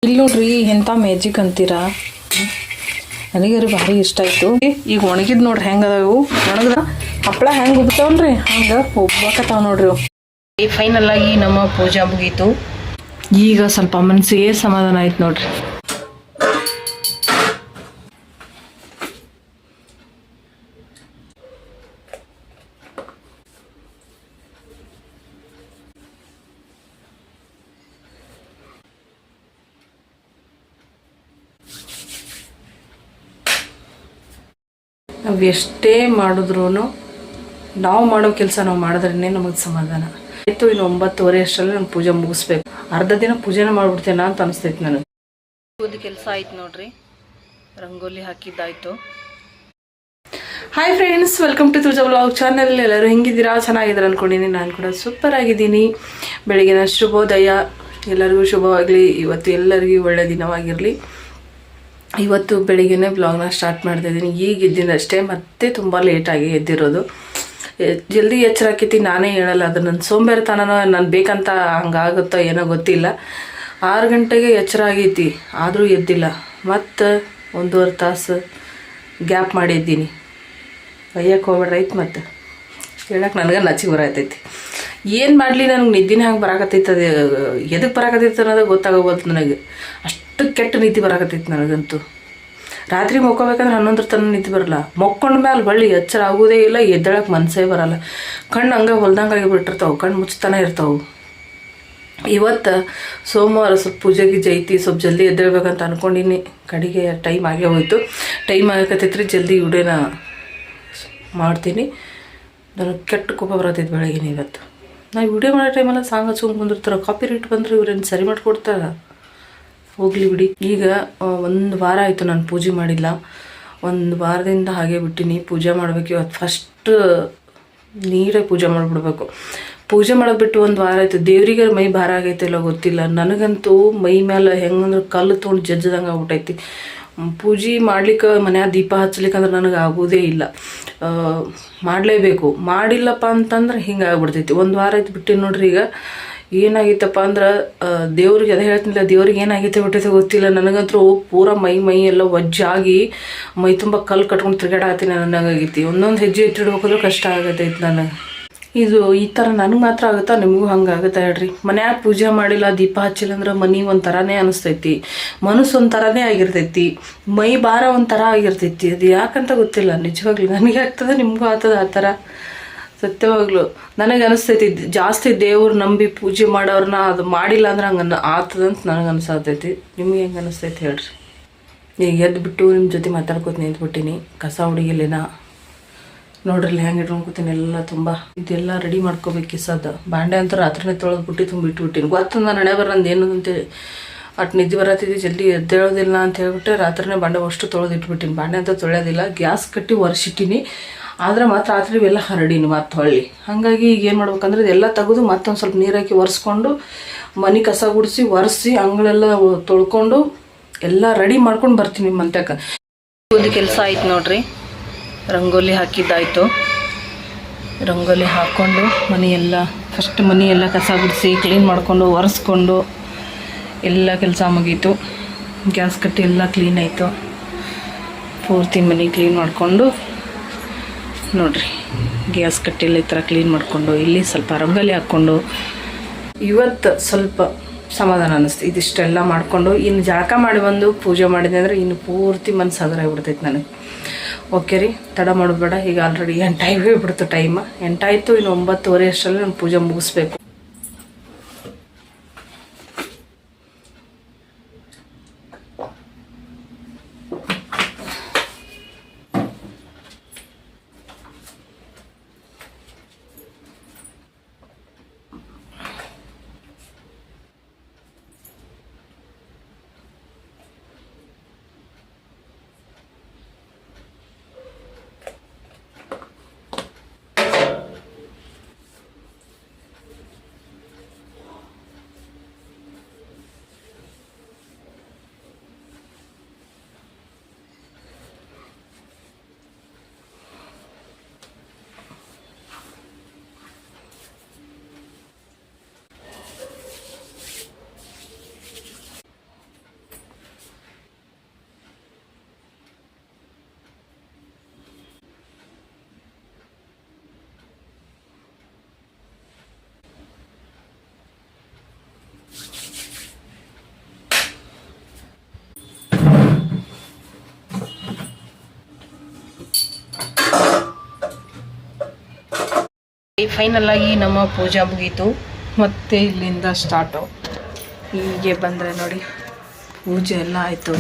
ಇಲ್ಲಿ ನೋಡ್ರಿ ಎಂಥ ಮ್ಯಾಜಿಕ್ ಅಂತೀರಾ. ನನಗರಿ ಭಾರಿ ಇಷ್ಟ ಆಯಿತು. ಈಗ ಒಣಗಿದ್ ನೋಡ್ರಿ ಹೆಂಗೆ ಅದಾವು. ಒಣಗದ ಹಪ್ಪಳ ಹೆಂಗೆ ಉಬ್ತಾವಲ್ರಿ ಹಂಗೆ ಒಬ್ಬಕತ್ತಾವ ನೋಡ್ರಿ. ಫೈನಲ್ ಆಗಿ ನಮ್ಮ ಪೂಜಾ ಮುಗೀತು. ಈಗ ಸ್ವಲ್ಪ ಮನಸ್ಸಿಗೆ ಸಮಾಧಾನ ಆಯ್ತು ನೋಡ್ರಿ. ನಾವು ಎಷ್ಟೇ ಮಾಡಿದ್ರೂ ನಾವು ಮಾಡೋ ಕೆಲಸ ನಾವು ಮಾಡಿದ್ರೇ ನಮಗೆ ಸಮಾಧಾನ ಆಯಿತು. ಇನ್ನು 9:30 ಅಷ್ಟರಲ್ಲಿ ನಾನು ಪೂಜೆ ಮುಗಿಸ್ಬೇಕು. ಅರ್ಧ ದಿನ ಪೂಜೆನೇ ಮಾಡಿಬಿಡ್ತೇನೆ ಅಂತ ಅನಿಸ್ತೈತಿ ನನಗೆ. ಒಂದು ಕೆಲಸ ಆಯ್ತು ನೋಡ್ರಿ, ರಂಗೋಲಿ ಹಾಕಿದ್ದಾಯ್ತು. Hi friends, welcome to Tuja vlog channel. ಎಲ್ಲರೂ ಹೆಂಗಿದ್ದೀರಾ? ಚೆನ್ನಾಗಿದ್ದೀರಾ ಅಂದ್ಕೊಂಡಿದ್ದೀನಿ. ನಾನು ಕೂಡ ಸೂಪರ್ ಆಗಿದ್ದೀನಿ. ಬೆಳಗಿನ ಶುಭೋದಯ, ಎಲ್ಲರಿಗೂ ಶುಭವಾಗಲಿ. ಇವತ್ತು ಎಲ್ಲರಿಗೂ ಒಳ್ಳೆಯ ದಿನವಾಗಿರಲಿ. ಇವತ್ತು ಬೆಳಿಗ್ಗೆನೇ ಬ್ಲಾಗ್ನ ಸ್ಟಾರ್ಟ್ ಮಾಡ್ತಾಯಿದ್ದೀನಿ. ಈಗ ಎದ್ದಿನಷ್ಟೇ, ಮತ್ತೆ ತುಂಬ ಲೇಟಾಗಿ ಎದ್ದಿರೋದು. ಜಲ್ದಿ ಎಚ್ಚರ ಹಾಕೈತಿ, ನಾನೇ ಹೇಳಲ್ಲ. ಅದು ನನ್ನ ಸೋಂಬೇರಿತನನೋ ನಾನು ಬೇಕಂತ ಹಂಗಾಗುತ್ತೋ ಏನೋ ಗೊತ್ತಿಲ್ಲ. 6 ಗಂಟೆಗೆ ಎಚ್ಚರ ಆಗೈತಿ, ಆದರೂ ಎದ್ದಿಲ್ಲ. ಮತ್ತು 1.5 ತಾಸು ಗ್ಯಾಪ್ ಮಾಡಿ ಎದ್ದೀನಿ. ಬೈಯಕ್ಕೆ ಹೋಗ್ಬೇಡ್ರೈತೆ. ಮತ್ತು ಹೇಳಕ್ಕೆ ನನಗೆ ನಚಿಗೆ ಬರತೈತಿ. ಏನು ಮಾಡಲಿ, ನನಗೆ ನಿದ್ದಿನ ಹಂಗೆ ಬರಾಕತ್ತೈತೆ. ಅದು ಎದಕ್ಕೆ ಬರಾಕತ್ತೈತೆ ಅನ್ನೋದು ಗೊತ್ತಾಗೋದು ನನಗೆ. ಅಷ್ಟು ಕೆಟ್ಟ ನಿದ್ದೆ ಬರಾಕತ್ತೈತಿ ನನಗಂತೂ. ರಾತ್ರಿ ಮಕ್ಕೋಬೇಕಂದ್ರೆ 11 ತನಕ ನಿದ್ದೆ ಬರಲ್ಲ. ಮಕ್ಕೊಂಡ ಮೇಲೆ ಹೊಳ್ಳಿ ಎಚ್ಚರ ಆಗೋದೇ ಇಲ್ಲ, ಎದ್ದೇಳಕ್ಕೆ ಮನಸ್ಸೇ ಬರಲ್ಲ. ಕಣ್ಣು ಹಂಗೆ ಹೊಲ್ದಂಗಾಗಿ ಬಿಟ್ಟಿರ್ತಾವೆ, ಕಣ್ಣು ಮುಚ್ತಾನೆ ಇರ್ತಾವೆ. ಇವತ್ತು ಸೋಮವಾರ ಸ್ವಲ್ಪ ಪೂಜೆಗೆ ಜೈತಿ, ಸ್ವಲ್ಪ ಜಲ್ದಿ ಎದ್ದೇಳ್ಬೇಕಂತ ಅಂದ್ಕೊಂಡಿನಿ. ಕಡೆಗೆ ಟೈಮ್ ಆಗೇ ಹೋಯ್ತು. ಟೈಮ್ ಆಗಕತ್ತೈತ್ರಿ, ಜಲ್ದಿ ವಿಡಿಯೋನ ಮಾಡ್ತೀನಿ. ನನಗೆ ಕೆಟ್ಟ ಕೋಪ ಬರತೈತೆ ಬೆಳಗಿನ. ಇವತ್ತು ನಾವು ವಿಡಿಯೋ ಮಾಡೋ ಟೈಮೆಲ್ಲ ಸಾಂಗ್ ಹಚ್ಕೊಂಡು ಬಂದಿರ್ತಾರೆ. ಕಾಪಿ ರೇಟ್ ಬಂದರೆ ಇವ್ರೇನು ಸರಿ ಮಾಡಿಕೊಡ್ತಾರ? ಹೋಗಲಿ ಬಿಡಿ. ಈಗ 1 ವಾರ ಆಯಿತು ನಾನು ಪೂಜೆ ಮಾಡಿಲ್ಲ. 1 ವಾರದಿಂದ ಹಾಗೆ ಬಿಟ್ಟಿನಿ. ಪೂಜೆ ಮಾಡಬೇಕು. ಇವತ್ತು ಫಸ್ಟ್ ನೀಟಾಗಿ ಪೂಜೆ ಮಾಡಿಬಿಡ್ಬೇಕು. ಪೂಜೆ ಮಾಡೋದು ಬಿಟ್ಟು 1 ವಾರ ಆಯಿತು. ದೇವರಿಗೆ ಮೈ ಭಾರ ಆಗೈತೆ ಇಲ್ಲ ಗೊತ್ತಿಲ್ಲ. ನನಗಂತೂ ಮೈ ಮೇಲೆ ಹೆಂಗಂದ್ರೆ ಕಲ್ಲು ತೊಗೊಂಡು ಜಜ್ಜದಂಗೆ ಆಗ್ಬಿಟ್ಟೈತಿ. ಪೂಜೆ ಮಾಡ್ಲಿಕ್ಕೆ ಮನ್ಯಾಗ ದೀಪ ಹಚ್ಲಿಕ್ಕಂದ್ರೆ ನನಗೆ ಆಗೋದೇ ಇಲ್ಲ. ಮಾಡಲೇಬೇಕು. ಮಾಡಿಲ್ಲಪ್ಪ ಅಂತಂದ್ರೆ ಹಿಂಗೆ ಆಗ್ಬಿಡ್ತೈತಿ. 1 ವಾರ ಆಯ್ತು ಬಿಟ್ಟಿನಿ ನೋಡ್ರಿ. ಈಗ ಏನಾಗಿತ್ತಪ್ಪ ಅಂದ್ರೆ ದೇವ್ರಿಗೆ ಅದೇ ಹೇಳ್ತಿಲ್ಲ, ದೇವ್ರಿಗೆ ಏನಾಗೈತೆ ಬಿಟ್ಟೈತೆ ಗೊತ್ತಿಲ್ಲ. ನನಗಂತೂ ಪೂರ ಮೈ ಎಲ್ಲ ವಜ್ಜಾಗಿ ಮೈ ತುಂಬ ಕಲ್ಲು ಕಟ್ಕೊಂಡು ತಿರುಗಾಡತ್ತೀನಿ ನನಗಾಗೈತಿ. ಒಂದೊಂದು ಹೆಜ್ಜೆ ಇಟ್ಟಿಡ್ಬೇಕಂದ್ರೆ ಕಷ್ಟ ಆಗತೈತಿ ನನಗೆ. ಇದು ಈ ಥರ ನನಗೆ ಮಾತ್ರ ಆಗುತ್ತಾ? ನಿಮಗೂ ಹಂಗೆ ಆಗುತ್ತಾ ಹೇಳ್ರಿ? ಮನ್ಯಾಗ ಪೂಜೆ ಮಾಡಿಲ್ಲ, ದೀಪ ಹಚ್ಚಿಲ್ಲ ಅಂದ್ರೆ ಮನೆ ಒಂಥರನೇ ಅನಿಸ್ತೈತಿ, ಮನಸ್ಸು ಒಂಥರನೇ ಆಗಿರ್ತೈತಿ, ಮೈ ಭಾರ ಒಂಥರ ಆಗಿರ್ತೈತಿ. ಅದು ಯಾಕಂತ ಗೊತ್ತಿಲ್ಲ. ನಿಜವಾಗ್ಲೂ ನನಗೆ ಆಗ್ತದೆ, ನಿಮಗೂ ಆಗ್ತದೆ ಆ ಥರ. ಸತ್ಯವಾಗ್ಲು ನನಗೆ ಅನಿಸ್ತೈತಿ. ಜಾಸ್ತಿ ದೇವ್ರು ನಂಬಿ ಪೂಜೆ ಮಾಡೋರನ್ನ ಅದು ಮಾಡಿಲ್ಲ ಅಂದ್ರೆ ಹಂಗೆ ಆಗ್ತದಂತ ನನಗೆ ಅನಿಸ್ತೈತಿ. ನಿಮ್ಗೆ ಹೆಂಗೆ ಅನಿಸ್ತೈತಿ ಹೇಳ್ರಿ? ಈಗ ಎದ್ದುಬಿಟ್ಟು ನಿಮ್ಮ ಜೊತೆ ಮಾತಾಡ್ಕೊತ ನಿಂತ್ಬಿಟ್ಟಿನಿ. ಕಸ ಹುಡುಗಿಲೇನ ನೋಡ್ರಿ ಹೆಂಗೆ ಇಟ್ಕೊಂಡ್ಕೊತೀನಿ. ಎಲ್ಲ ತುಂಬ ಇದೆಲ್ಲ ರೆಡಿ ಮಾಡ್ಕೋಬೇಕು. ಕಿಸದ ಬಾಂಡೆ ಅಂತೂ ರಾತ್ರಿನೇ ತೊಳೆದ್ಬಿಟ್ಟು ತುಂಬಿಟ್ಬಿಟ್ಟಿನಿ. ಗೊತ್ತು ನಾನು ಹಣೆ ಬರೋದು ಏನು ಅಂತೇಳಿ. ಅಟ್ ನಿದ್ದೆ ಬರತ್ತಿದ್ದೆ, ಜಲ್ದಿ ಎದ್ದೇಳೋದಿಲ್ಲ ಅಂತ ಹೇಳ್ಬಿಟ್ಟು ರಾತ್ರಿನೇ ಬಾಂಡೆ ಅಷ್ಟು ತೊಳೆದಿಟ್ಬಿಟ್ಟಿನಿ. ಬಾಂಡೆ ಅಂತ ತೊಳೆಯೋದಿಲ್ಲ, ಗ್ಯಾಸ್ ಕಟ್ಟಿ ಒರೆಸಿಟ್ಟಿನಿ. ಆದರೆ ಮತ್ತು ರಾತ್ರಿ ಇವೆಲ್ಲ ಹರಡೀನಿ ಮತ್ತು ಹೊಳ್ಳಿ. ಹಾಗಾಗಿ ಈಗ ಏನು ಮಾಡ್ಬೇಕಂದ್ರೆ ಇದೆಲ್ಲ ತೆಗೆದು ಮತ್ತೊಂದು ಸ್ವಲ್ಪ ನೀರು ಹಾಕಿ ಒರೆಸ್ಕೊಂಡು ಮನೆ ಕಸ ಗುಡಿಸಿ ಒರೆಸಿ ಅಂಗಳೆಲ್ಲ ತೊಳ್ಕೊಂಡು ಎಲ್ಲ ರೆಡಿ ಮಾಡ್ಕೊಂಡು ಬರ್ತೀನಿ ಮಂತ್ಯಕ್ಕೆ. ಒಂದು ಕೆಲಸ ಆಯ್ತು ನೋಡ್ರಿ, ರಂಗೋಲಿ ಹಾಕಿದ್ದಾಯಿತು. ರಂಗೋಲಿ ಹಾಕ್ಕೊಂಡು ಮನೆಯೆಲ್ಲ ಫಸ್ಟ್ ಮನೆಯೆಲ್ಲ ಕಸ ಗುಡಿಸಿ ಕ್ಲೀನ್ ಮಾಡಿಕೊಂಡು ಒರೆಸ್ಕೊಂಡು ಎಲ್ಲ ಕೆಲಸ ಮುಗೀತು. ಗ್ಯಾಸ್ ಕಟ್ಟಿ ಎಲ್ಲ ಕ್ಲೀನ್ ಆಯಿತು. ಪೂರ್ತಿ ಮನೆ ಕ್ಲೀನ್ ಮಾಡಿಕೊಂಡು ನೋಡ್ರಿ, ಗ್ಯಾಸ್ ಕಟ್ಟಿಲ್ಲ ಈ ಥರ ಕ್ಲೀನ್ ಮಾಡಿಕೊಂಡು ಇಲ್ಲಿ ಸ್ವಲ್ಪ ರಂಗೋಲಿ ಹಾಕ್ಕೊಂಡು ಇವತ್ತು ಸ್ವಲ್ಪ ಸಮಾಧಾನ ಅನ್ನಿಸ್ತು. ಇದಿಷ್ಟೆಲ್ಲ ಮಾಡಿಕೊಂಡು ಇನ್ನು ಜಳಕ ಮಾಡಿ ಬಂದು ಪೂಜೆ ಮಾಡಿದೆ ಅಂದರೆ ಇನ್ನು ಪೂರ್ತಿ ಮನಸ್ಸು ಹಗುರಾಗ್ಬಿಡ್ತೈತೆ ನನಗೆ. ಓಕೆ ರೀ, ತಡ ಮಾಡಬೇಡ. ಈಗ ಆಲ್ರೆಡಿ 8 ಆಗಿಬಿಡ್ತು ಟೈಮ್. 8 ಆಯಿತು. ಇನ್ನು 9:30 ಅಷ್ಟರಲ್ಲಿ ನಾನು ಪೂಜೆ ಮುಗಿಸ್ಬೇಕು. ಫೈನಲ್ ಆಗಿ ನಮ್ಮ ಪೂಜಾ ಮುಗೀತು. ಮತ್ತೆ ಇಲ್ಲಿಂದ ಸ್ಟಾರ್ಟು. ಹೀಗೆ ಬಂದರೆ ನೋಡಿ ಪೂಜೆ ಎಲ್ಲ ಆಯಿತು.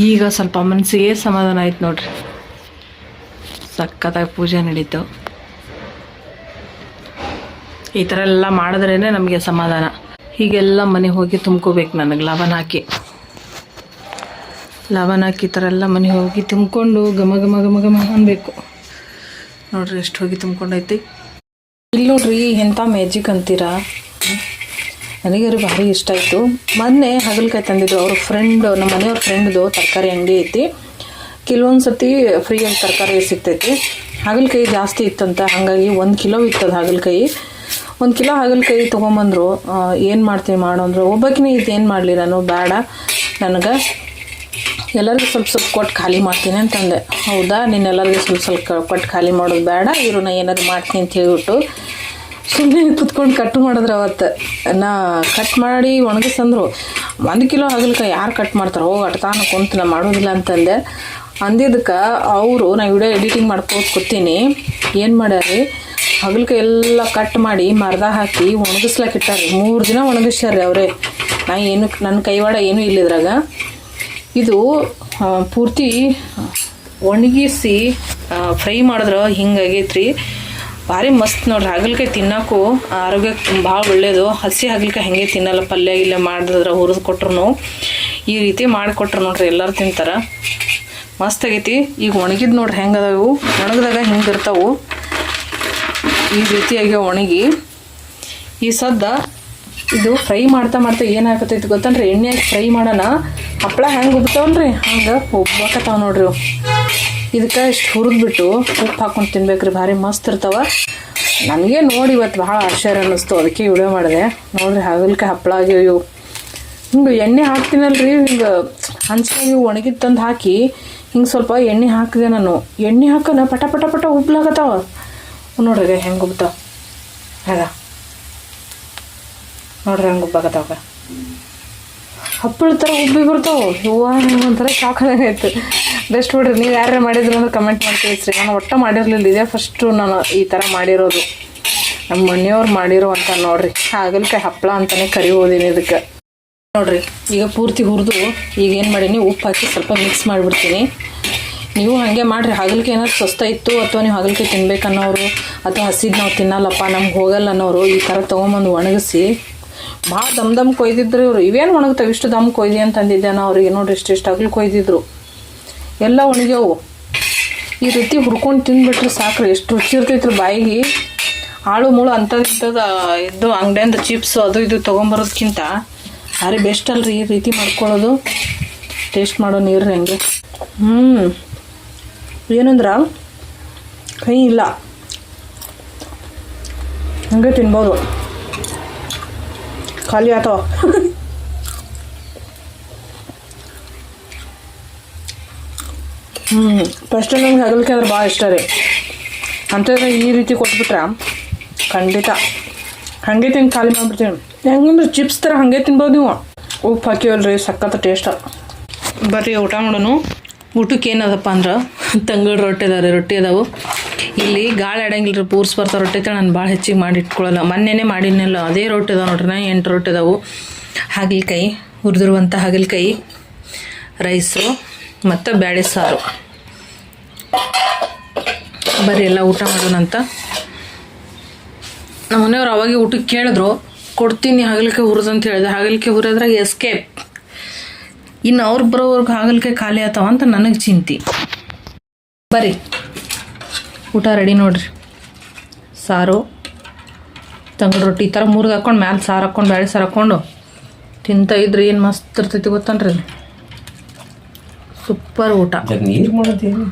ಈಗ ಸ್ವಲ್ಪ ಮನಸ್ಸಿಗೆ ಸಮಾಧಾನ ಆಯ್ತು ನೋಡ್ರಿ. ಸಖತ್ತಾಗಿ ಪೂಜೆ ನಡೀತು. ಈ ಥರ ಎಲ್ಲ ಮಾಡಿದ್ರೇ ನಮಗೆ ಸಮಾಧಾನ. ಹೀಗೆಲ್ಲ ಮನೆ ಹೋಗಿ ತುಂಬ್ಕೋಬೇಕು ನನಗೆ ಲವಣ ಹಾಕಿ ಈ ಥರ ಎಲ್ಲ ಮನೆ ಹೋಗಿ ತುಂಬಿಕೊಂಡು ಘಮ ಘಮ ಘಮ ಘಮ ಅನ್ಬೇಕು ನೋಡ್ರಿ. ಎಷ್ಟು ಹೋಗಿ ತುಂಬ್ಕೊಂಡೈತಿ. ಇಲ್ಲಿ ನೋಡ್ರಿ ಎಂಥ ಮ್ಯಾಜಿಕ್ ಅಂತೀರಾ. ನನಗೆ ಅವ್ರಿಗೆ ಭಾರಿ ಇಷ್ಟ ಆಯಿತು. ಮೊನ್ನೆ ಹಾಗಲಕಾಯಿ ತಂದಿದ್ರು ಅವ್ರ ಫ್ರೆಂಡ್, ನಮ್ಮ ಮನೆಯವ್ರ ಫ್ರೆಂಡ್ದು ತರಕಾರಿ ಅಂಗಡಿ ಐತಿ. ಕೆಲವೊಂದು ಸತಿ ಫ್ರೀಯಾಗಿ ತರಕಾರಿ ಸಿಗ್ತೈತಿ. ಹಾಗಲಕಾಯಿ ಜಾಸ್ತಿ ಇತ್ತಂತ, ಹಾಗಾಗಿ 1 ಕಿಲೋ ಇತ್ತದ ಹಾಗಲಕಾಯಿ. 1 ಕಿಲೋ ಹಾಗಲಕಾಯಿ ತೊಗೊಂಬಂದರು. ಏನು ಮಾಡ್ತೀನಿ ಮಾಡು ಅಂದರು. ಒಬ್ಬಾಕಿನೇ ಇದು ಏನು ಮಾಡಲಿ ನಾನು, ಬೇಡ ನನಗೆ ಎಲ್ಲರಿಗೂ ಸ್ವಲ್ಪ ಸ್ವಲ್ಪ ಕೊಟ್ಟು ಖಾಲಿ ಮಾಡ್ತೀನಿ ಅಂತಂದೆ. ಹೌದಾ, ನೀನು ಎಲ್ಲರಿಗೂ ಸ್ವಲ್ಪ ಸ್ವಲ್ಪ ಕೊಟ್ಟು ಖಾಲಿ ಮಾಡೋದು ಬೇಡ, ಇರು ನಾ ಏನಾದ್ರು ಮಾಡ್ತೀನಿ ಅಂತ ಹೇಳ್ಬಿಟ್ಟು ಸುಮ್ಮನೆ ಕುತ್ಕೊಂಡು ಕಟ್ ಮಾಡಿದ್ರೆ ಅವತ್ತು ನಾ ಕಟ್ ಮಾಡಿ ಒಣಗಿಸಂದ್ರು. 1 ಕಿಲೋ ಹಾಗಲಕಾಯಿ ಯಾರು ಕಟ್ ಮಾಡ್ತಾರೆ, ಹೋಗಿ ಅಟ್ತಾನ ಕುಂತು ನಾ ಮಾಡೋದಿಲ್ಲ ಅಂತಂದೆ. ಅಂದಿದ್ದಕ್ಕೆ ಅವರು ನಾ ವಿಡಿಯೋ ಎಡಿಟಿಂಗ್ ಮಾಡ್ಕೋತ ಕೂತೀನಿ. ಏನು ಮಾಡ್ಯಾರಿ, ಹಾಗಲಕಾಯಿ ಎಲ್ಲ ಕಟ್ ಮಾಡಿ ಮರದ ಹಾಕಿ ಒಣಗಿಸ್ಲಾಕ ಇಟ್ಟಾರಿ. 3 ದಿನ ಒಣಗಿಸ್ಯಾರ್ರಿ ಅವರೇ. ನಾ ಏನು ನನ್ನ ಕೈವಾಡ ಏನೂ ಇಲ್ಲಿದ್ರಾಗ. ಇದು ಪೂರ್ತಿ ಒಣಗಿಸಿ ಫ್ರೈ ಮಾಡಿದ್ರೆ ಹಿಂಗಾಗೈತ್ರಿ. ಭಾರಿ ಮಸ್ತ್ ನೋಡ್ರಿ. ಹಾಗಲಕಾಯಿ ತಿನ್ನೋಕ್ಕೂ ಆರೋಗ್ಯಕ್ಕೆ ಭಾಳ ಒಳ್ಳೆಯದು. ಹಸಿ ಹಾಗಲಕಾಯಿ ಹಾಗೆ ತಿನ್ನಲ್ಲ, ಪಲ್ಯ ಗಿಲ್ಯ ಮಾಡಿದ್ರೆ ಹುರಿದು ಕೊಟ್ರು ಈ ರೀತಿ ಮಾಡಿಕೊಟ್ರು ನೋಡ್ರಿ ಎಲ್ಲರೂ ತಿಂತಾರೆ. ಮಸ್ತ್ ಆಗೈತಿ. ಈಗ ಒಣಗಿದ್ ನೋಡ್ರಿ ಹೆಂಗೆ ಅದಾವು, ಒಣಗಿದಾಗ ಹಿಂಗೆ ಇರ್ತಾವೆ ಈ ರೀತಿಯಾಗಿ ಒಣಗಿ. ಈ ಸದ್ದ ಇದು ಫ್ರೈ ಮಾಡ್ತಾ ಏನಾಗತ್ತೈತಿ ಗೊತ್ತನ್ರಿ, ಎಣ್ಣೆ ಹಾಕಿ ಫ್ರೈ ಮಾಡೋಣ. ಹಪ್ಪಳ ಹೆಂಗೆ ಉಬ್ತಾವಲ್ರಿ ಹಂಗೆ ಉಬ್ಬಾಕತ್ತಾವ ನೋಡ್ರಿ. ಇದಕ್ಕೆ ಇಷ್ಟು ಹುರಿದ್ಬಿಟ್ಟು ಉಪ್ಪು ಹಾಕ್ಕೊಂಡು ತಿನ್ಬೇಕ್ರಿ, ಭಾರಿ ಮಸ್ತ್ ಇರ್ತಾವ. ನನಗೆ ನೋಡಿ ಇವತ್ತು ಭಾಳ ಆಶ್ಚರ್ಯ ಅನ್ನಿಸ್ತು, ಅದಕ್ಕೆ ವಿಡಿಯೋ ಮಾಡಿದೆ. ನೋಡ್ರಿ ಹಾಗಲಕಾಯಿ ಹಪ್ಪಳ ಆಗ್ಯಾವ ಇವು. ಹಿಂಗೆ ಎಣ್ಣೆ ಹಾಕ್ತೀನಲ್ರಿ, ಹಿಂಗೆ ಹಂಚಾಗಿ ಒಣಗಿದ್ದು ತಂದು ಹಾಕಿ ಹಿಂಗೆ ಸ್ವಲ್ಪ ಎಣ್ಣೆ ಹಾಕಿದೆ ನಾನು. ಎಣ್ಣೆ ಹಾಕೋಣ ಪಟ ಪಟ ಪಟ ಉಬ್ಲಾಗತ್ತಾವ ನೋಡ್ರಿ. ಹೆಂಗೆ ಉಬ್ತಾವ ಅದ ನೋಡ್ರಿ, ಹೆಂಗೆ ಉಬ್ಬಾಗತ್ತಾವ. ಹಪ್ಪಳ ಥರ ಉಬ್ಬಿ ಬರ್ತಾವೆ. ಹೂವು ಒಂಥರ ಶಾಕಾಗೈತೆ. ಬೆಸ್ಟ್ ಬಿಡ್ರಿ. ನೀವು ಯಾರೇ ಮಾಡಿದ್ರು ಅಂದ್ರೆ ಕಮೆಂಟ್ ಮಾಡಿ ತಿಳಿಸ್ರಿ. ನಾನು ಒಟ್ಟು ಮಾಡಿರಲಿಲ್ಲ, ಇದೇ ಫಸ್ಟು ನಾನು ಈ ಥರ ಮಾಡಿರೋದು. ನಮ್ಮ ಮನೆಯವ್ರು ಮಾಡಿರೋ ಅಂತ ನೋಡ್ರಿ. ಹಾಗಲಕಾಯಿ ಹಪ್ಪಳ ಅಂತಲೇ ಕರಿಬೋದೀನಿ ಇದಕ್ಕೆ. ನೋಡ್ರಿ ಈಗ ಪೂರ್ತಿ ಹುರಿದು ಈಗ ಏನು ಮಾಡೀನಿ, ಉಪ್ಪು ಹಾಕಿ ಸ್ವಲ್ಪ ಮಿಕ್ಸ್ ಮಾಡಿಬಿಡ್ತೀನಿ. ನೀವು ಹಾಗೆ ಮಾಡಿರಿ. ಹಾಗಲಕಾಯಿ ಏನಾದ್ರು ಸ್ವಸ್ಥ ಇತ್ತು ಅಥವಾ ನೀವು ಹಾಗಲಕಾಯಿ ತಿನ್ಬೇಕನ್ನೋರು ಅಥವಾ ಹಸಿದು ನಾವು ತಿನ್ನಲ್ಲಪ್ಪ ನಮ್ಗೆ ಹೋಗಲ್ಲ ಅನ್ನೋರು ಈ ಥರ ತೊಗೊಂಬಂದು ಒಣಗಿಸಿ ಭಾಳ ದಮ್ ಕೊಯ್ದಿದ್ರು ಇವರು. ಇವೇನು ಒಣಗ್ತಾವೆ ಇಷ್ಟು ದಮ್ ಕೊಯ್ದಿ ಅಂತಂದಿದ್ದೆ ನಾನು ಅವ್ರಿಗೆ. ನೋಡ್ರಿ ಇಷ್ಟು ಹಗಲು ಕೊಯ್ದಿದ್ರು, ಎಲ್ಲ ಒಣಗ್ಯಾವು. ಈ ರೀತಿ ಹುರ್ಕೊಂಡು ತಿಂದ್ಬಿಟ್ರೆ ಸಾಕ್ರಿ, ಎಷ್ಟು ರುಚಿ ಇರ್ತೈತ್ರಿ ಬಾಯಿಗೆ. ಆಳು ಮುಳು ಅಂಥದ್ದು ಇದು ಅಂಗಡಿಯಿಂದ ಚಿಪ್ಸು ಅದು ಇದು ತೊಗೊಂಬರೋದಕ್ಕಿಂತ ಭಾರಿ ಬೆಸ್ಟ್ ಅಲ್ರಿ ಈ ರೀತಿ ಮಾಡ್ಕೊಳ್ಳೋದು. ಟೇಸ್ಟ್ ಮಾಡೋ ನೀರು ಹೆಂಗೆ ಏನಂದ್ರೆ ಕೈ ಇಲ್ಲ, ಹಂಗೆ ತಿನ್ಬೋದು. ಖಾಲಿ ಆತವ. ಫಸ್ಟ್ ನಂಗೆ ಹಾಗಲಕಾಯಿ ಅಂದ್ರೆ ಭಾಳ ಇಷ್ಟ ರೀ. ಅಂಥದ್ದು ಈ ರೀತಿ ಕೊಟ್ಬಿಟ್ರೆ ಖಂಡಿತ ಹಾಗೆ ತಿಂದು ಖಾಲಿ ಮಾಡಿಬಿಡ್ತೀನಿ. ಹೆಂಗಂದ್ರೆ ಚಿಪ್ಸ್ ಥರ ಹಾಗೆ ತಿನ್ಬೋದು ನೀವು. ಉಪ್ಪು ಹಾಕಿವಲ್ರಿ, ಸಖತ್ ಟೇಸ್ಟ್. ಬರ್ರಿ ಊಟ ಮಾಡೋಣ. ಊಟಕ್ಕೆ ಏನದಪ್ಪ ಅಂದ್ರೆ ತಂಗಳು ರೊಟ್ಟಿ ಅದಾವು. ಇಲ್ಲಿ ಗಾಳಿ ಆಡಂಗಿಲ್ಲ ರೀ, ಪೂರ್ಸ್ ಬರ್ತಾವೆ ರೊಟ್ಟಿ ಐತೆ. ನಾನು ಭಾಳ ಹೆಚ್ಚಿಗೆ ಮಾಡಿ ಇಟ್ಕೊಳ್ಳಲ್ಲ. ಮೊನ್ನೆನೇ ಮಾಡಿದ್ನಲ್ಲ ಅದೇ ರೊಟ್ಟಿ ಅದಾವೆ ನೋಡ್ರಿ. ನಾ 8 ರೊಟ್ಟಿ ಅದಾವು. ಹಾಗಲಕಾಯಿ ಹುರಿದಿರುವಂಥ ಹಾಗಲಕಾಯಿ, ರೈಸು ಮತ್ತು ಬ್ಯಾಳೆ ಸಾರು. ಬರ್ರಿ ಎಲ್ಲ ಊಟ ಮಾಡೋಣಂತ. ನಮ್ಮ ಮನೆಯವ್ರು ಅವಾಗೆ ಊಟಕ್ಕೆ ಕೇಳಿದ್ರು, ಕೊಡ್ತೀನಿ ಹಾಗಲಕಾಯಿ ಹುರಿದಂತ ಹೇಳಿದೆ. ಹಾಗಲಕಾಯಿ ಹುರಿಯೋದ್ರಾಗ ಎಸ್ಕೇಪ್. ಇನ್ನು ಅವ್ರಿಗೆ ಬರೋವ್ರಿಗೆ ಹಾಗಲಕಾಯಿ ಖಾಲಿ ಆತಾವ ಅಂತ ನನಗೆ ಚಿಂತೆ. ಬರ್ರಿ ಊಟ ರೆಡಿ ನೋಡ್ರಿ. ಸಾರು, ತಂಗಳು ರೊಟ್ಟಿ ಈ ಥರ 3 ಹಾಕ್ಕೊಂಡು ಮ್ಯಾಲೆ ಸಾರು ಹಾಕ್ಕೊಂಡು ಬ್ಯಾಳೆ ಸಾರು ಹಾಕ್ಕೊಂಡು ತಿಂತಾ ಇದ್ರಿ ಏನು ಮಸ್ತ್ ಇರ್ತೈತಿ ಗೊತ್ತನ್ರಿ. ಸೂಪರ್ ಊಟ. ನೀರು ಮಾಡೋದೇನು,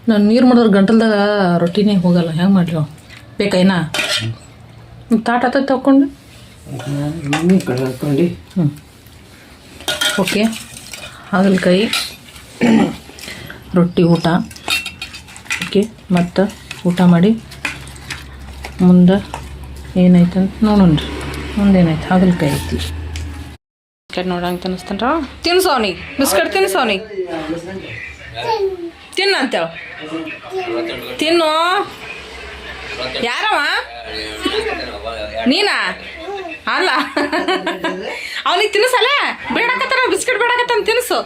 ನಾನು ನೀರು ಮಾಡಿದ್ರೆ ಗಂಟಲ್ದಾಗ ರೊಟ್ಟಿನೇ ಹೋಗಲ್ಲ. ಹೆಂಗೆ ಮಾಡ್ರಿ ಬೇಕಾಯ್ನಾ? ತಾಟ ಆತ ತಗೊಂಡು ಹಾಕೊಂಡು ಓಕೆ. ಹಾಗಲಕಾಯಿ ರೊಟ್ಟಿ ಊಟ ಓಕೆ. ಮತ್ತು ಊಟ ಮಾಡಿ ಮುಂದೆ ಏನಾಯ್ತು ಅಂತ ನೋಡೋಣ ರೀ. ಮುಂದೇನಾಯ್ತು ಹಾಗಲಕಾಯಿ ಐತಿ ನೋಡಂಗೆ ತಿನ್ನಿಸ್ತಾನ್ರ. ತಿನ್ಸೋನಿ ಬಿಸ್ಕಟ್ ತಿನ್ಸೋನಿ ತಿನ್ನಂತೇವ ತಿನ್ನು. ಯಾರವ ನೀನಾ? ಅಲ್ಲ ಅವನಿಗೆ ತಿನ್ಸಲ್ಲ, ಬೇಡಕತ್ತಾರ ಬಿಸ್ಕೆಟ್ ಬೇಡಕತ್ತ ತಿನ್ಸು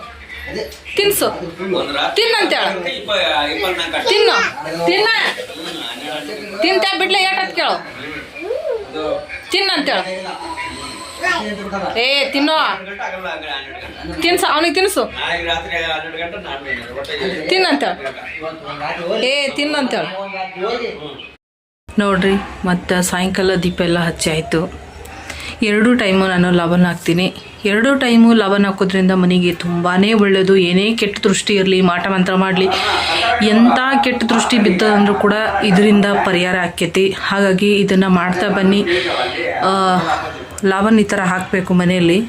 ತಿನ್ಸು ತಿನ್ನಂತೇಳ. ತಿನ್ನು ತಿನ್ನ ತಿಂತ ಬಿಡ್ಲೆ ಏಟತ್ ಕೇಳು ತಿನ್ನಂತೇಳ. ಏ ತಿನ್ನೋ ತಿನ್ಸ ಅವನಿಗೆ ತಿನ್ಸು ತಿನ್ನಂತೇಳ. ಏ ತಿನ್ನಂತೇಳ. ನೋಡ್ರಿ ಮತ್ತು ಸಾಯಂಕಾಲ ದೀಪ ಎಲ್ಲ ಹಚ್ಚಿ ಆಯಿತು. 2 ಟೈಮು ನಾನು ಲವಣ ಹಾಕ್ತೀನಿ. 2 ಟೈಮು ಲವಣ ಹಾಕೋದ್ರಿಂದ ಮನೆಗೆ ತುಂಬಾ ಒಳ್ಳೆಯದು. ಏನೇ ಕೆಟ್ಟ ದೃಷ್ಟಿ ಇರಲಿ, ಮಾಟ ಮಂತ್ರ ಮಾಡಲಿ, ಎಂಥ ಕೆಟ್ಟ ದೃಷ್ಟಿ ಬಿದ್ದದಂದ್ರೂ ಕೂಡ ಇದರಿಂದ ಪರಿಹಾರ ಆಕ್ಕೈತಿ. ಹಾಗಾಗಿ ಇದನ್ನು ಮಾಡ್ತಾ ಬನ್ನಿ. ಲವಣ ಈ ಥರ ಹಾಕಬೇಕು ಮನೆಯಲ್ಲಿ.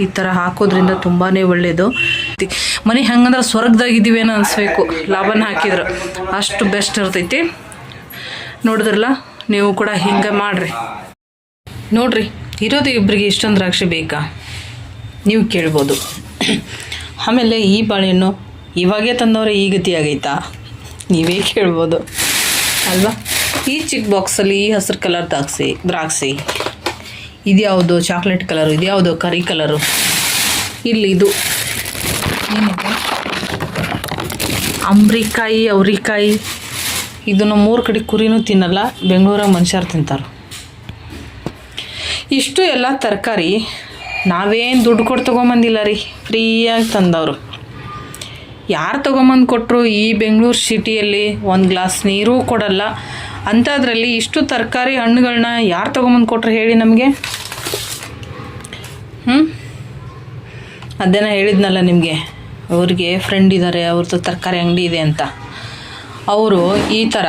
ಈ ಥರ ಹಾಕೋದ್ರಿಂದ ತುಂಬಾ ಒಳ್ಳೆಯದು. ಮನೆ ಹಂಗಂದ್ರೆ ಸ್ವರ್ಗದಾಗಿದ್ದೀವೇನೋ ಅನಿಸ್ಬೇಕು ಲವಣ ಹಾಕಿದ್ರೆ, ಅಷ್ಟು ಬೆಸ್ಟ್ ಇರ್ತೈತಿ. ನೋಡಿದ್ರಲ್ಲ, ನೀವು ಕೂಡ ಹಿಂಗೆ ಮಾಡಿರಿ. ನೋಡ್ರಿ, ಇರೋದು ಇಬ್ಬರಿಗೆ ಇಷ್ಟೊಂದು ದ್ರಾಕ್ಷಿ ಬೇಕಾ ನೀವು ಕೇಳ್ಬೋದು. ಆಮೇಲೆ ಈ ಬಾಳೆಹಣ್ಣು ಇವಾಗೇ ತಂದವ್ರೆ ಈ ಗತಿ ಆಗೈತಾ ನೀವೇ ಕೇಳ್ಬೋದು ಅಲ್ವಾ. ಈ ಚಿಕ್ಕ ಬಾಕ್ಸಲ್ಲಿ ಈ ಹಸಿರು ಕಲರ್ ದ್ರಾಕ್ಷಿ, ಇದ್ಯಾವುದು ಚಾಕ್ಲೇಟ್ ಕಲರು, ಇದ್ಯಾವುದು ಕರಿ ಕಲರು, ಇಲ್ಲಿ ಇದು ಏನಿದೆ ಅಂಬ್ರಿಕಾಯಿ, ಅವ್ರಿಕಾಯಿ. ಇದನ್ನು 3 ಕಡೆ ಕುರಿನೂ ತಿನ್ನಲ್ಲ, ಬೆಂಗಳೂರಾಗ ಮನುಷ್ಯರು ತಿಂತಾರೆ. ಇಷ್ಟು ಎಲ್ಲ ತರಕಾರಿ ನಾವೇನು ದುಡ್ಡು ಕೊಟ್ಟು ತೊಗೊಂಬಂದಿಲ್ಲ ರೀ, ಫ್ರೀಯಾಗಿ ತಂದವರು. ಯಾರು ತೊಗೊಂಬಂದು ಕೊಟ್ಟರು ಈ ಬೆಂಗಳೂರು ಸಿಟಿಯಲ್ಲಿ 1 ಗ್ಲಾಸ್ ನೀರೂ ಕೊಡಲ್ಲ. ಅಂಥದ್ರಲ್ಲಿ ಇಷ್ಟು ತರಕಾರಿ ಹಣ್ಣುಗಳನ್ನ ಯಾರು ತೊಗೊಂಬಂದು ಕೊಟ್ಟರು ಹೇಳಿ ನಮಗೆ? ಅದೇನ ಹೇಳಿದ್ನಲ್ಲ ನಿಮಗೆ, ಅವ್ರಿಗೆ ಫ್ರೆಂಡ್ ಇದ್ದಾರೆ, ಅವ್ರದ್ದು ತರಕಾರಿ ಅಂಗಡಿ ಇದೆ ಅಂತ. ಅವರು ಈ ಥರ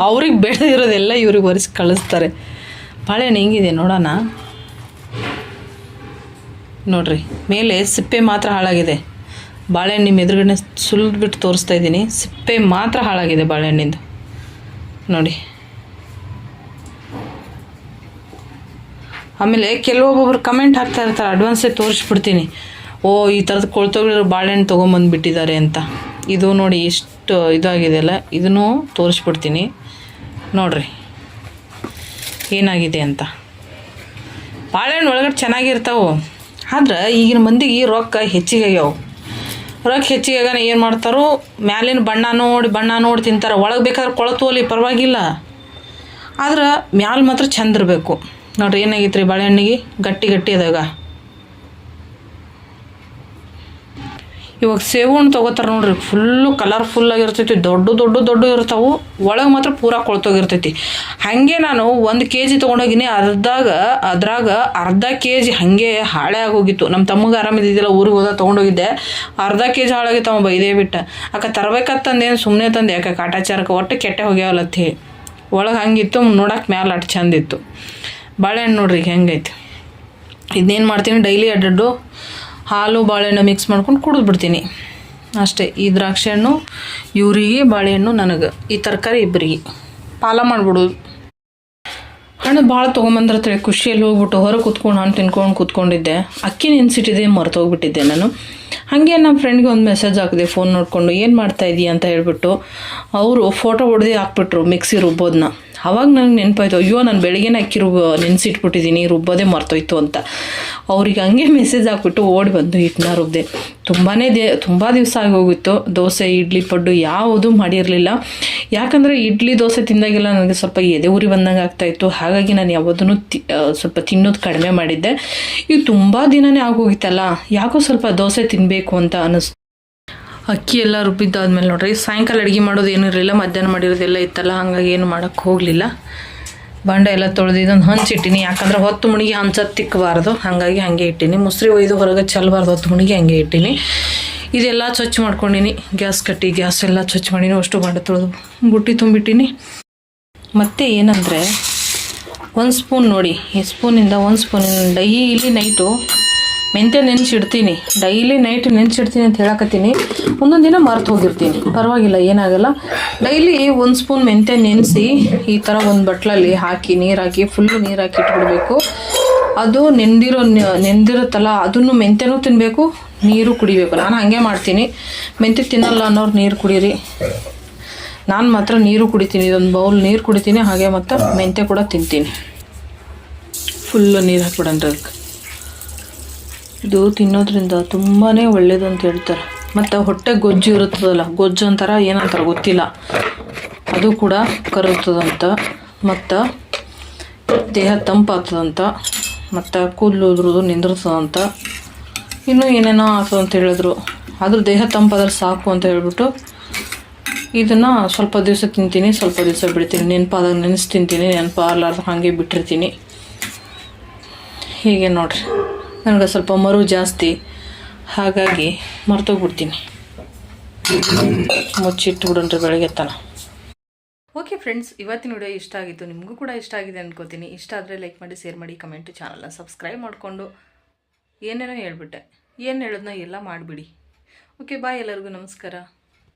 ಅವ್ರಿಗೆ ಬೆಳೆದಿರೋದೆಲ್ಲ ಇವ್ರಿಗೆ ಒರೆಸಿ ಕಳಿಸ್ತಾರೆ. ಬಾಳೆಹಣ್ಣು ಹೆಂಗಿದೆ ನೋಡೋಣ. ನೋಡ್ರಿ, ಮೇಲೆ ಸಿಪ್ಪೆ ಮಾತ್ರ ಹಾಳಾಗಿದೆ. ಬಾಳೆಹಣ್ಣು ನಿಮ್ಮ ಎದುರುಗಡೆ ಸುಲಿದ್ಬಿಟ್ಟು ತೋರಿಸ್ತಾ ಇದ್ದೀನಿ. ಸಿಪ್ಪೆ ಮಾತ್ರ ಹಾಳಾಗಿದೆ ಬಾಳೆಹಣ್ಣಿಂದು ನೋಡಿ. ಆಮೇಲೆ ಕೆಲವೊಬ್ಬೊಬ್ರು ಕಮೆಂಟ್ ಹಾಕ್ತಾ ಇರ್ತಾರೆ, ಅಡ್ವಾನ್ಸೇ ತೋರಿಸ್ಬಿಡ್ತೀನಿ, ಓ ಈ ಥರದ್ದು ಕೊಳ್ತೋಗಿರೋ ಬಾಳೆಹಣ್ಣು ತೊಗೊಂಬಂದುಬಿಟ್ಟಿದ್ದಾರೆ ಅಂತ. ಇದು ನೋಡಿ ಎಷ್ಟು ಇದಾಗಿದೆಯಲ್ಲ, ಇದನ್ನು ತೋರಿಸ್ಬಿಡ್ತೀನಿ ನೋಡ್ರಿ ಏನಾಗಿದೆ ಅಂತ. ಬಾಳೆಹಣ್ಣು ಒಳಗಡೆ ಚೆನ್ನಾಗಿರ್ತಾವೆ, ಆದ್ರೆ ಈಗಿನ ಮಂದಿಗೆ ರೊಕ್ಕ ಹೆಚ್ಚಿಗೆ ಆಗ್ಯಾವ. ರೊಕ್ಕ ಹೆಚ್ಚಿಗೆ ಆಗಾನ ಏನು ಮಾಡ್ತಾರೋ, ಮ್ಯಾಲಿನ ಬಣ್ಣ ನೋಡಿ ತಿಂತಾರೆ. ಒಳಗೆ ಬೇಕಾದ್ರೆ ಕೊಳತೋಲಿ ಪರವಾಗಿಲ್ಲ, ಆದ್ರೆ ಮ್ಯಾಲೆ ಮಾತ್ರ ಚಂದ ಇರಬೇಕು. ನೋಡ್ರಿ ಏನಾಗೈತೆ ರೀ ಬಾಳೆಹಣ್ಣಿಗೆ, ಗಟ್ಟಿ ಅದಾಗ. ಇವಾಗ ಸೇಬು ಹಣ್ಣು ತೊಗೋತಾರೆ ನೋಡ್ರಿ, ಫುಲ್ಲು ಕಲರ್ಫುಲ್ಲಾಗಿರ್ತೈತಿ, ದೊಡ್ಡ ಇರ್ತಾವೆ. ಒಳಗೆ ಮಾತ್ರ ಪೂರಾ ಕೊಳ್ತೋಗಿರ್ತೈತಿ. ಹಾಗೆ ನಾನು 1 kg ತೊಗೊಂಡೋಗಿನಿ, ಅದ್ರಾಗ ಅರ್ಧ kg ಹಾಗೆ ಹಾಳೆ ಆಗೋಗಿತ್ತು. ನಮ್ಮ ತಮ್ಮಗೆ ಆರಾಮಿದ್ದಿದ್ದಿಲ್ಲ, ಊರಿಗೆ ಹೋದಾಗ ತೊಗೊಂಡೋಗಿದ್ದೆ, ಅರ್ಧ kg ಹಾಳಾಗಿತ್ತು. ಅವ ಬೈದೇ ಬಿಟ್ಟ, ಅಕ್ಕ ತರಬೇಕಂತಂದೇನು ಸುಮ್ಮನೆ ತಂದೆ, ಯಾಕೆ ಕಾಟಾಚಾರಕ್ಕೆ ಒಟ್ಟು ಕೆಟ್ಟೆ ಹೋಗ್ಯಾವಲತ್ತಿ. ಒಳಗೆ ಹಂಗಿತ್ತು, ನೋಡಕ್ಕೆ ಮ್ಯಾಲೆ ಅಷ್ಟು ಚಂದಿತ್ತು. ಬಾಳೆಹಣ್ಣು ನೋಡ್ರಿ ಹೆಂಗೈತಿ. ಇದನ್ನೇನು ಮಾಡ್ತೀನಿ, ಡೈಲಿ ಅಡ್ಡಡ್ಡು ಹಾಲು ಬಾಳೆಹಣ್ಣು ಮಿಕ್ಸ್ ಮಾಡ್ಕೊಂಡು ಕುಡಿದ್ಬಿಡ್ತೀನಿ ಅಷ್ಟೇ. ಈ ದ್ರಾಕ್ಷಿ ಹಣ್ಣು ಇವರಿಗೆ, ಬಾಳೆಹಣ್ಣು ನನಗೆ, ಈ ತರಕಾರಿ ಇಬ್ಬರಿಗೆ ಪಾಲ ಮಾಡಿಬಿಡೋದು. ಹಣ್ಣು ಭಾಳ ತೊಗೊಂಬಂದಿರ್ತಾರೆ, ಖುಷಿಯಲ್ಲಿ ಹೋಗ್ಬಿಟ್ಟು ಹೊರಗೆ ಕೂತ್ಕೊಂಡು ಹಣ್ಣು ತಿನ್ಕೊಂಡು ಕೂತ್ಕೊಂಡಿದ್ದೆ. ಅಕ್ಕಿ ನೆನೆಸಿಟ್ಟಿದ್ದೆ, ಮರ್ತೋಗ್ಬಿಟ್ಟಿದ್ದೆ ನಾನು. ಹಾಗೆ ನಮ್ಮ ಫ್ರೆಂಡ್ಗೆ ಒಂದು ಮೆಸೇಜ್ ಹಾಕಿದೆ ಫೋನ್ ನೋಡಿಕೊಂಡು, ಏನು ಮಾಡ್ತಾಯಿದ್ದೀಯ ಅಂತ ಹೇಳ್ಬಿಟ್ಟು. ಅವರು ಫೋಟೋ ಹೊಡೆದು ಹಾಕ್ಬಿಟ್ರು ಮಿಕ್ಸಿ ರುಬ್ಬೋದನ್ನ. ಅವಾಗ ನನಗೆ ನೆನಪಾಯ್ತು, ಅಯ್ಯೋ ನಾನು ಬೆಳಗ್ಗೆನೇ ಅಕ್ಕಿ ನೆನೆಸಿಟ್ಬಿಟ್ಟಿದ್ದೀನಿ, ರುಬ್ಬೋದೇ ಮರ್ತೋಯ್ತು ಅಂತ. ಅವ್ರಿಗೆ ಹಂಗೆ ಮೆಸೇಜ್ ಹಾಕ್ಬಿಟ್ಟು ಓಡಿ ಬಂದು ಹಿಟ್ಟನ್ನ ರುಬ್ದೆ. ತುಂಬ ದಿವಸ ಆಗೋಗಿತ್ತು. ದೋಸೆ, ಇಡ್ಲಿ, ಪಡ್ಡು ಯಾವುದೂ ಮಾಡಿರಲಿಲ್ಲ. ಯಾಕಂದರೆ ಇಡ್ಲಿ ದೋಸೆ ತಿಂದಾಗೆಲ್ಲ ನನಗೆ ಸ್ವಲ್ಪ ಎದೆ ಉರಿ ಬಂದಂಗೆ ಆಗ್ತಾಯಿತ್ತು. ಹಾಗಾಗಿ ನಾನು ಯಾವುದನ್ನು ಸ್ವಲ್ಪ ತಿನ್ನೋದು ಕಡಿಮೆ ಮಾಡಿದ್ದೆ. ಇದು ತುಂಬ ದಿನವೇ ಆಗೋಗಿತ್ತಲ್ಲ, ಯಾಕೋ ಸ್ವಲ್ಪ ದೋಸೆ ತಿನ್ನಬೇಕು ಅಂತ ಅನ್ನಿಸ್ತು. ಅಕ್ಕಿ ಎಲ್ಲ ರುಬ್ಬಿದ್ದಾದ್ಮೇಲೆ ನೋಡ್ರಿ, ಸಾಯಂಕಾಲ ಅಡುಗೆ ಮಾಡೋದು ಏನೂ ಇರಲಿಲ್ಲ, ಮಧ್ಯಾಹ್ನ ಮಾಡಿರೋದೆಲ್ಲ ಇತ್ತಲ್ಲ, ಹಾಗಾಗಿ ಏನು ಮಾಡೋಕ್ಕೆ ಹೋಗಲಿಲ್ಲ. ಬಾಂಡ ಎಲ್ಲ ತೊಳೆದು ಇದೊಂದು ಹಂಚಿಟ್ಟಿನಿ, ಯಾಕಂದ್ರೆ ಹೊತ್ತು ಮುಣಿಗೆ ಹಂಚೋದು ತಿಕ್ಕಬಾರ್ದು, ಹಾಗಾಗಿ ಹಾಗೆ ಇಟ್ಟೀನಿ. ಮುಸ್ರಿ ಒಯ್ದು ಹೊರಗೆ ಚೆಲ್ಲಬಾರ್ದು, ಹೊತ್ತು ಮುಣಿಗೆ ಹಾಗೆ ಇಟ್ಟೀನಿ. ಇದೆಲ್ಲ ಸ್ವಚ್ಛ ಮಾಡ್ಕೊಂಡಿನಿ, ಗ್ಯಾಸ್ ಎಲ್ಲ ಸ್ವಚ್ಛ ಮಾಡೀನಿ, ಅಷ್ಟು ಬಾಂಡೆ ತೊಳೆದು ಬುಟ್ಟಿ ತುಂಬಿಟ್ಟಿನಿ. ಮತ್ತು ಏನಂದರೆ 1 ಸ್ಪೂನ್ ನೋಡಿ, ಈ ಸ್ಪೂನಿಂದ 1 ಸ್ಪೂನಿಂದ ಡೈಲಿ ನೈಟು ಮೆಂತ್ಯ ನೆನೆಸಿಡ್ತೀನಿ. ಡೈಲಿ ನೈಟ್ ನೆನೆಸಿಡ್ತೀನಿ ಅಂತ ಹೇಳಕತ್ತೀನಿ, ಒಂದೊಂದು ದಿನ ಮರ್ತು ಹೋಗಿರ್ತೀನಿ, ಪರವಾಗಿಲ್ಲ, ಏನಾಗಲ್ಲ. ಡೈಲಿ 1 ಸ್ಪೂನ್ ಮೆಂತ್ಯ ನೆನೆಸಿ ಈ ಥರ ಒಂದು ಬಟ್ಲಲ್ಲಿ ಹಾಕಿ, ನೀರು ಹಾಕಿ, ಫುಲ್ಲು ನೀರು ಹಾಕಿ ಇಟ್ಬಿಡ್ಬೇಕು. ಅದು ನೆಂದಿರುತ್ತಲ್ಲ ಅದನ್ನು ಮೆಂತ್ಯನೂ ತಿನ್ನಬೇಕು, ನೀರು ಕುಡಿಬೇಕು. ನಾನು ಹಾಗೆ ಮಾಡ್ತೀನಿ. ಮೆಂತ್ಯ ತಿನ್ನಲ್ಲ ಅನ್ನೋರು ನೀರು ಕುಡೀರಿ. ನಾನು ಮಾತ್ರ ನೀರು ಕುಡಿತೀನಿ, ಇದೊಂದು ಬೌಲ್ ನೀರು ಕುಡಿತೀನಿ. ಹಾಗೆ ಮತ್ತು ಮೆಂತ್ಯ ಕೂಡ ತಿಂತೀನಿ. ಫುಲ್ಲು ನೀರು ಹಾಕ್ಬಿಡಂದ್ರೆ ಅದಕ್ಕೆ. ಇದು ತಿನ್ನೋದ್ರಿಂದ ತುಂಬಾ ಒಳ್ಳೆಯದು ಅಂತ ಹೇಳ್ತಾರೆ. ಮತ್ತು ಹೊಟ್ಟೆ ಗೊಜ್ಜು ಇರುತ್ತದಲ್ಲ, ಗೊಜ್ಜು ಅಂತಾರ ಏನಂತಾರೆ ಗೊತ್ತಿಲ್ಲ, ಅದು ಕೂಡ ಕರಗ್ತದಂತ. ಮತ್ತು ದೇಹ ತಂಪಾಗ್ತದಂತ. ಮತ್ತು ಕೂದಲು ಉದುರೋದು ನಿಂದಿರ್ತದಂತ. ಇನ್ನೂ ಏನೇನೋ ಆಗ್ತದೆ ಅಂತ ಹೇಳಿದ್ರು. ಆದರೂ ದೇಹ ತಂಪಾದ್ರೆ ಸಾಕು ಅಂತ ಹೇಳ್ಬಿಟ್ಟು ಇದನ್ನು ಸ್ವಲ್ಪ ದಿವಸ ತಿಂತೀನಿ, ಸ್ವಲ್ಪ ದಿವಸ ಬಿಡ್ತೀನಿ. ನೆನಪಾದಾಗ ನೆನೆಸಿ ತಿಂತೀನಿ, ನೆನಪಾಗಲಾರ್ದು ಹಾಗೆ ಬಿಟ್ಟಿರ್ತೀನಿ. ಹೀಗೆ ನೋಡ್ರಿ, ನನಗೆ ಸ್ವಲ್ಪ ಮರು ಜಾಸ್ತಿ, ಹಾಗಾಗಿ ಮರ್ತೋಗ್ಬಿಡ್ತೀನಿ. ಮುಚ್ಚಿಟ್ಬಿಡ್ರಿ ಬೆಳಗ್ಗೆ ತನ. ಓಕೆ ಫ್ರೆಂಡ್ಸ್, ಇವತ್ತಿನ ವಿಡಿಯೋ ಇಷ್ಟ ಆಗಿತ್ತು. ನಿಮಗೂ ಕೂಡ ಇಷ್ಟ ಆಗಿದೆ ಅನ್ಕೋತೀನಿ. ಇಷ್ಟ ಆದರೆ ಲೈಕ್ ಮಾಡಿ, ಶೇರ್ ಮಾಡಿ, ಕಮೆಂಟು, ಚಾನಲ್ನ ಸಬ್ಸ್ಕ್ರೈಬ್ ಮಾಡಿಕೊಂಡು ಏನೇನೋ ಹೇಳ್ಬಿಟ್ಟೆ, ಏನು ಹೇಳೋದನ್ನ ಎಲ್ಲ ಮಾಡಿಬಿಡಿ. ಓಕೆ ಬಾಯ್, ಎಲ್ಲರಿಗೂ ನಮಸ್ಕಾರ.